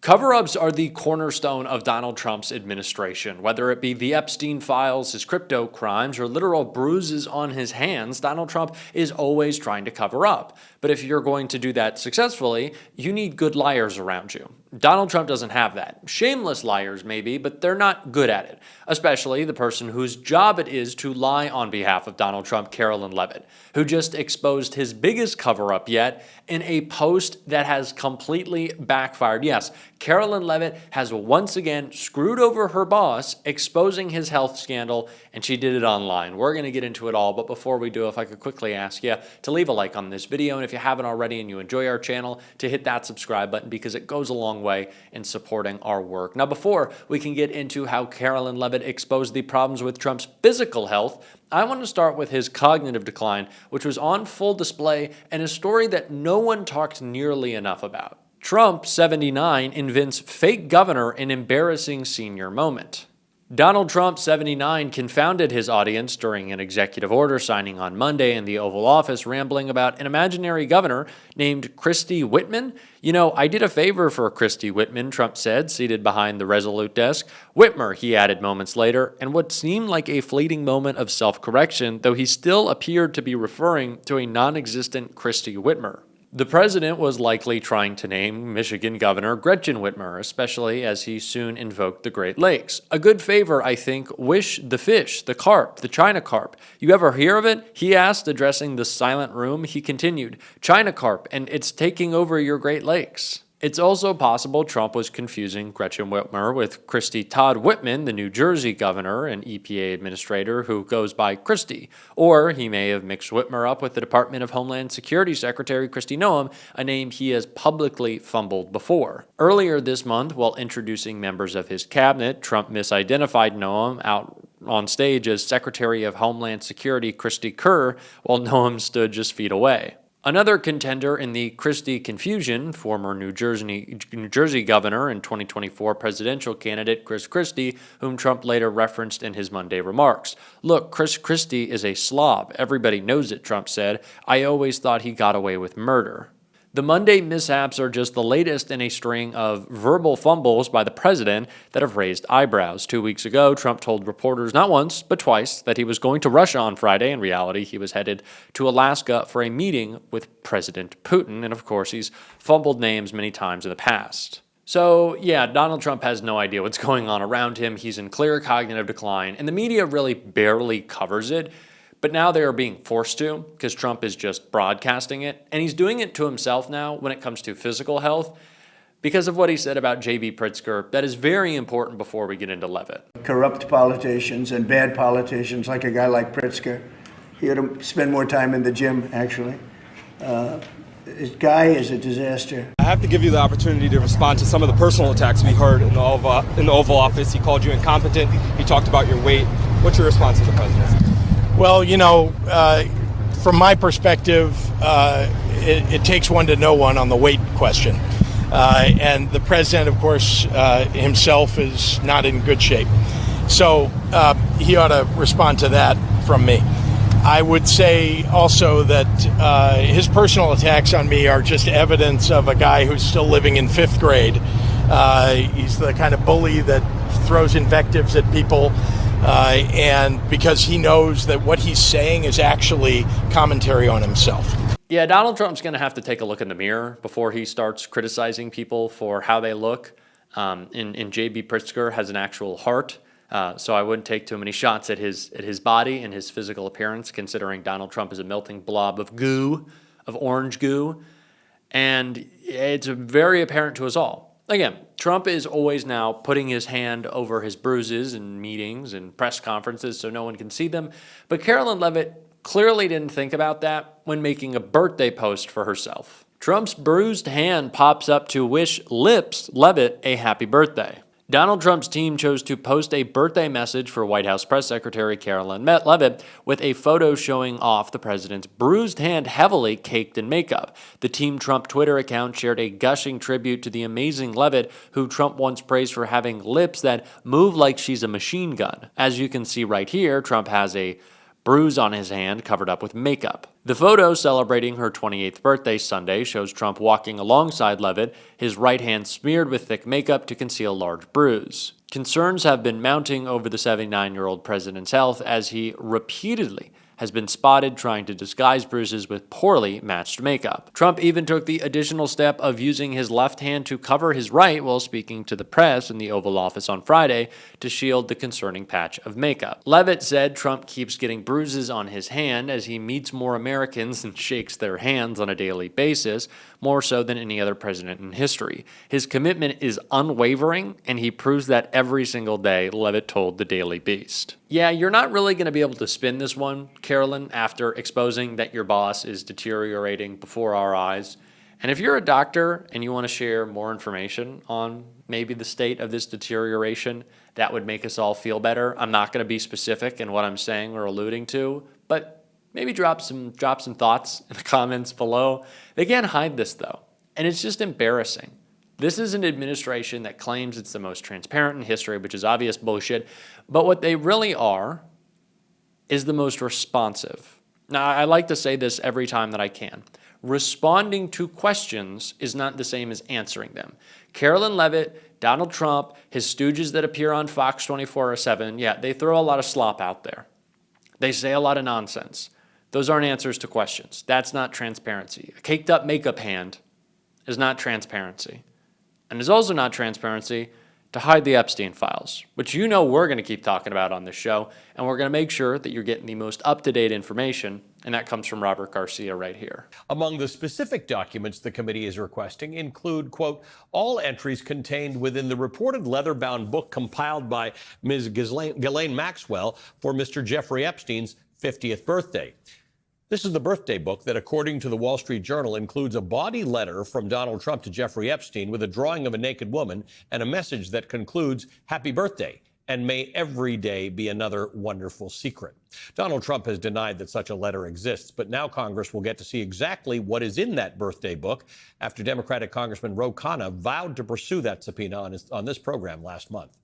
Cover-ups are the cornerstone of Donald Trump's administration. Whether it be the Epstein files, his crypto crimes, or literal bruises on his hands, Donald Trump is always trying to cover up. But if you're going to do that successfully, you need good liars around you. Donald Trump doesn't have that. Shameless liars, maybe, but they're not good at it. Especially the person whose job it is to lie on behalf of Donald Trump, Karoline Leavitt, who just exposed his biggest cover-up yet in a post that has completely backfired. Yes, Karoline Leavitt has once again screwed over her boss, exposing his health scandal, and she did it online. We're going to get into it all, but before we do, if I could quickly ask you to leave a like on this video, and if you haven't already and you enjoy our channel, to hit that subscribe button because it goes a long way in supporting our work. Now, before we can get into how Karoline Leavitt exposed the problems with Trump's physical health, I want to start with his cognitive decline, which was on full display and a story that no one talked nearly enough about. Trump, 79, invents fake governor in embarrassing senior moment. Donald Trump, 79, confounded his audience during an executive order signing on Monday in the Oval Office, rambling about an imaginary governor named Christie Whitman. You know, I did a favor for Christie Whitman, Trump said, seated behind the Resolute desk. Whitmer, he added moments later, and what seemed like a fleeting moment of self-correction, though he still appeared to be referring to a non-existent Christie Whitmer. The president was likely trying to name Michigan Governor Gretchen Whitmer, especially as he soon invoked the Great Lakes. A good favor, I think. Wish the fish, the carp, the China carp. You ever hear of it? He asked, addressing the silent room. He continued, China carp, and it's taking over your Great Lakes. It's also possible Trump was confusing Gretchen Whitmer with Christie Todd Whitman, the New Jersey governor and EPA administrator who goes by Christie. Or he may have mixed Whitmer up with the Department of Homeland Security Secretary Kristi Noem, a name he has publicly fumbled before. Earlier this month, while introducing members of his cabinet, Trump misidentified Noem out on stage as Secretary of Homeland Security Christie Kerr, while Noem stood just feet away. Another contender in the Christie confusion, former New Jersey governor and 2024 presidential candidate Chris Christie, whom Trump later referenced in his Monday remarks. Look, Chris Christie is a slob. Everybody knows it, Trump said. I always thought he got away with murder. The Monday mishaps are just the latest in a string of verbal fumbles by the president that have raised eyebrows. 2 weeks ago, Trump told reporters not once, but twice, that he was going to Russia on Friday. In reality, he was headed to Alaska for a meeting with President Putin. And of course, he's fumbled names many times in the past. So, yeah, Donald Trump has no idea what's going on around him. He's in clear cognitive decline, and the media really barely covers it. But now they are being forced to because Trump is just broadcasting it. And he's doing it to himself now when it comes to physical health because of what he said about J.B. Pritzker. That is very important before we get into Leavitt. Corrupt politicians and bad politicians like a guy like Pritzker. He ought to spend more time in the gym, actually. This guy is a disaster. I have to give you the opportunity to respond to some of the personal attacks we heard in the Oval Office. He called you incompetent. He talked about your weight. What's your response to the president? Well, you know, from my perspective, it takes one to know one on the weight question. And the president, of course, himself is not in good shape. So he ought to respond to that from me. I would say also that his personal attacks on me are just evidence of a guy who's still living in fifth grade. He's the kind of bully that throws invectives at people. And because he knows that what he's saying is actually commentary on himself. Yeah, Donald Trump's going to have to take a look in the mirror before he starts criticizing people for how they look. And J.B. Pritzker has an actual heart, so I wouldn't take too many shots at his body and his physical appearance, considering Donald Trump is a melting blob of goo, of orange goo. And it's very apparent to us all. Again, Trump is always now putting his hand over his bruises in meetings and press conferences so no one can see them. But Karoline Leavitt clearly didn't think about that when making a birthday post for herself. Trump's bruised hand pops up to wish Lips Leavitt a happy birthday. Donald Trump's team chose to post a birthday message for White House Press Secretary Karoline Leavitt with a photo showing off the president's bruised hand heavily caked in makeup. The Team Trump Twitter account shared a gushing tribute to the amazing Leavitt, who Trump once praised for having lips that move like she's a machine gun. As you can see right here, Trump has a bruise on his hand covered up with makeup. The photo celebrating her 28th birthday Sunday shows Trump walking alongside Leavitt, his right hand smeared with thick makeup to conceal a large bruise. Concerns have been mounting over the 79-year-old president's health as he repeatedly has been spotted trying to disguise bruises with poorly matched makeup. Trump even took the additional step of using his left hand to cover his right while speaking to the press in the Oval Office on Friday to shield the concerning patch of makeup. Leavitt said Trump keeps getting bruises on his hand as he meets more Americans and shakes their hands on a daily basis, more so than any other president in history. His commitment is unwavering, and he proves that every single day, Leavitt told the Daily Beast. Yeah, you're not really going to be able to spin this one, Karoline, after exposing that your boss is deteriorating before our eyes. And if you're a doctor and you want to share more information on maybe the state of this deterioration, that would make us all feel better. I'm not going to be specific in what I'm saying or alluding to, but maybe drop some thoughts in the comments below. They can't hide this, though, and it's just embarrassing. This is an administration that claims it's the most transparent in history, which is obvious bullshit, but what they really are is the most responsive. Now, I like to say this every time that I can. Responding to questions is not the same as answering them. Karoline Leavitt, Donald Trump, his stooges that appear on Fox 24/7, yeah, they throw a lot of slop out there. They say a lot of nonsense. Those aren't answers to questions. That's not transparency. A caked up makeup hand is not transparency. And it's also not transparency to hide the Epstein files, which you know we're going to keep talking about on this show, and we're going to make sure that you're getting the most up-to-date information, and that comes from Robert Garcia right here. Among the specific documents the committee is requesting include, quote, all entries contained within the reported leather-bound book compiled by Ms. Ghislaine Maxwell for Mr. Jeffrey Epstein's 50th birthday. This is the birthday book that, according to the Wall Street Journal, includes a body letter from Donald Trump to Jeffrey Epstein with a drawing of a naked woman and a message that concludes, "Happy birthday, and may every day be another wonderful secret." Donald Trump has denied that such a letter exists, but now Congress will get to see exactly what is in that birthday book after Democratic Congressman Ro Khanna vowed to pursue that subpoena on this program last month.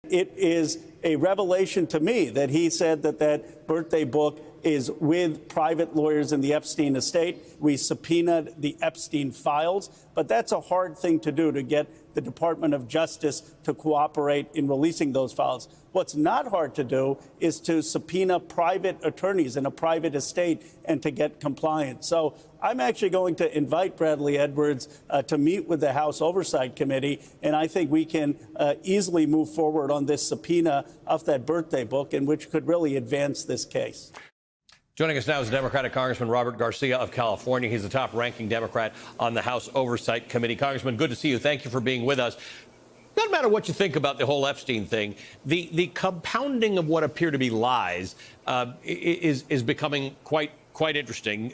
It is a revelation to me that he said that that birthday book is with private lawyers in the Epstein estate. We subpoenaed the Epstein files, but that's a hard thing to do, to get the Department of Justice to cooperate in releasing those files. What's not hard to do is to subpoena private attorneys in a private estate and to get compliance. So I'm actually going to invite Bradley Edwards to meet with the House Oversight Committee, and I think we can easily move forward on this subpoena of that birthday book, and which could really advance this case. Joining us now is Democratic Congressman Robert Garcia of California. He's the top-ranking Democrat on the House Oversight Committee. Congressman, good to see you. Thank you for being with us. No matter what you think about the whole Epstein thing, the compounding of what appear to be lies is becoming quite interesting.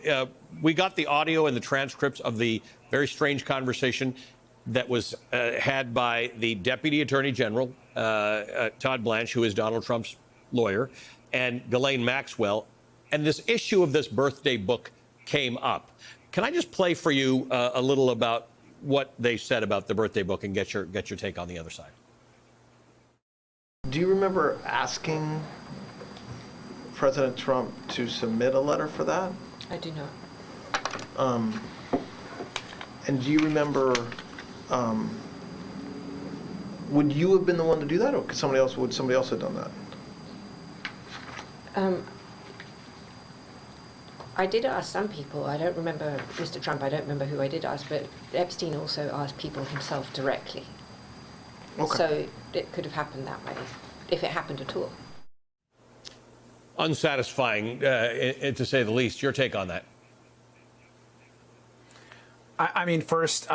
We got the audio and the transcripts of the very strange conversation that was had by the Deputy Attorney General, Todd Blanche, who is Donald Trump's lawyer, and Ghislaine Maxwell. And this issue of this birthday book came up. Can I just play for you a little about what they said about the birthday book and get your take on the other side? Do you remember asking President Trump to submit a letter for that? I do not. And do you remember, would you have been the one to do that, or would somebody else have done that? I did ask some people. I don't remember Mr. Trump. I don't remember who I did ask, but Epstein also asked people himself directly. Okay. So it could have happened that way, if it happened at all. Unsatisfying, to say the least. Your take on that? I mean, first,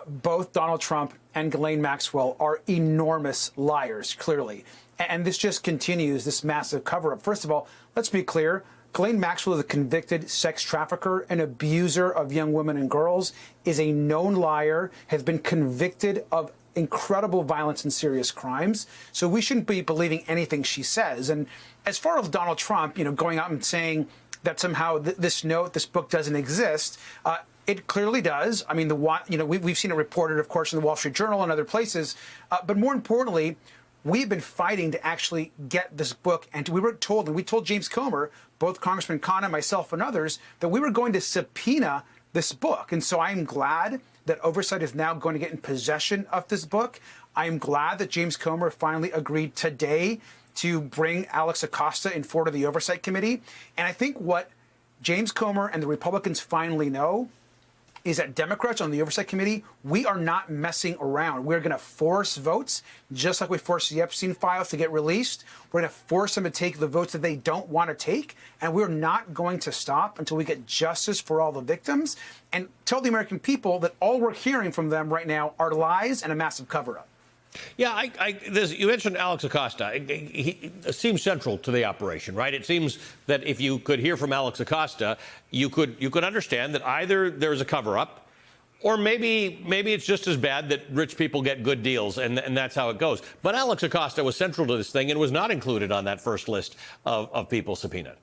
both Donald Trump and Ghislaine Maxwell are enormous liars, clearly. And this just continues, this massive cover-up. First of all, let's be clear. Ghislaine Maxwell is a convicted sex trafficker and abuser of young women and girls, is a known liar, has been convicted of incredible violence and serious crimes. So we shouldn't be believing anything she says. And as far as Donald Trump, going out and saying that somehow this book doesn't exist, it clearly does. I mean, we've seen it reported, of course, in the Wall Street Journal and other places. But more importantly, we've been fighting to actually get this book. And we were told, and we told James Comer, both Congressman Khanna, myself, and others, that we were going to subpoena this book. And so I'm glad that Oversight is now going to get in possession of this book. I'm glad that James Comer finally agreed today to bring Alex Acosta in front of the Oversight Committee. And I think what James Comer and the Republicans finally know is that Democrats on the Oversight Committee, we are not messing around. We're going to force votes, just like we forced the Epstein files to get released. We're going to force them to take the votes that they don't want to take, and we're not going to stop until we get justice for all the victims and tell the American people that all we're hearing from them right now are lies and a massive cover-up. Yeah, you mentioned Alex Acosta. He seems central to the operation, right? It seems that if you could hear from Alex Acosta, you could understand that either there's a cover-up, or maybe it's just as bad that rich people get good deals, and that's how it goes. But Alex Acosta was central to this thing and was not included on that first list of people subpoenaed.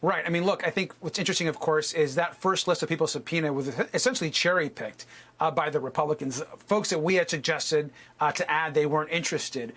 Right. I mean, look, I think what's interesting, of course, is that first list of people subpoenaed was essentially cherry-picked by the Republicans. Folks that we had suggested to add, they weren't interested.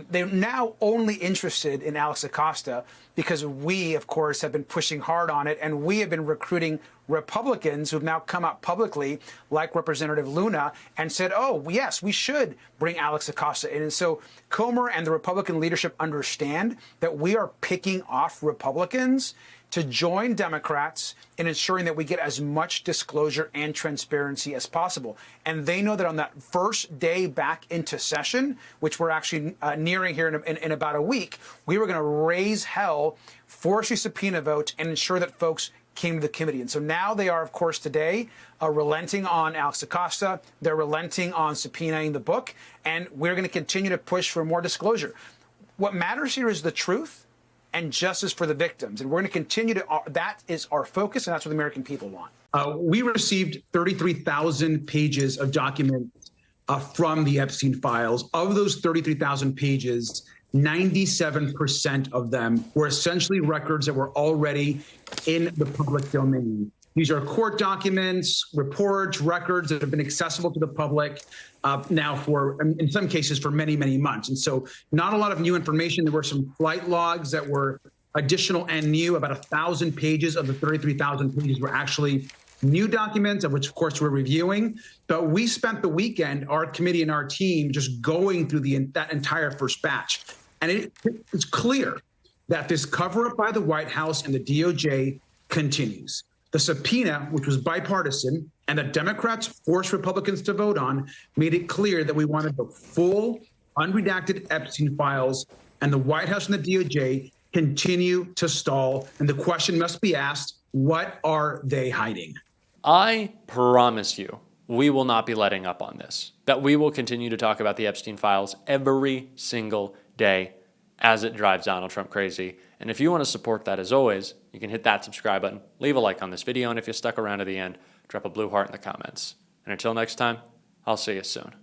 They're now only interested in Alex Acosta because we, of course, have been pushing hard on it, and we have been recruiting Republicans who've now come out publicly, like Representative Luna, and said, oh, yes, we should bring Alex Acosta in. And so Comer and the Republican leadership understand that we are picking off Republicans to join Democrats in ensuring that we get as much disclosure and transparency as possible. And they know that on that first day back into session, which we're actually nearing here in about a week, we were going to raise hell, force a subpoena vote, and ensure that folks came to the committee. And so now they are, of course, today relenting on Alex Acosta. They're relenting on subpoenaing the book. And we're going to continue to push for more disclosure. What matters here is the truth and justice for the victims. And we're going to continue to, that is our focus, and that's what the American people want. We received 33,000 pages of documents from the Epstein files. Of those 33,000 pages, 97% of them were essentially records that were already in the public domain. These are court documents, reports, records that have been accessible to the public now for, in some cases, for many, many months. And so not a lot of new information. There were some flight logs that were additional and new. About 1,000 pages of the 33,000 pages were actually new documents, of which, of course, we're reviewing. But we spent the weekend, our committee and our team, just going through that entire first batch. And it's clear that this cover-up by the White House and the DOJ continues. The subpoena, which was bipartisan, and that Democrats forced Republicans to vote on, made it clear that we wanted the full, unredacted Epstein files, and the White House and the DOJ continue to stall. And the question must be asked, what are they hiding? I promise you, we will not be letting up on this, that we will continue to talk about the Epstein files every single day as it drives Donald Trump crazy. And if you want to support that, as always, you can hit that subscribe button, leave a like on this video, and if you stuck around to the end, drop a blue heart in the comments. And until next time, I'll see you soon.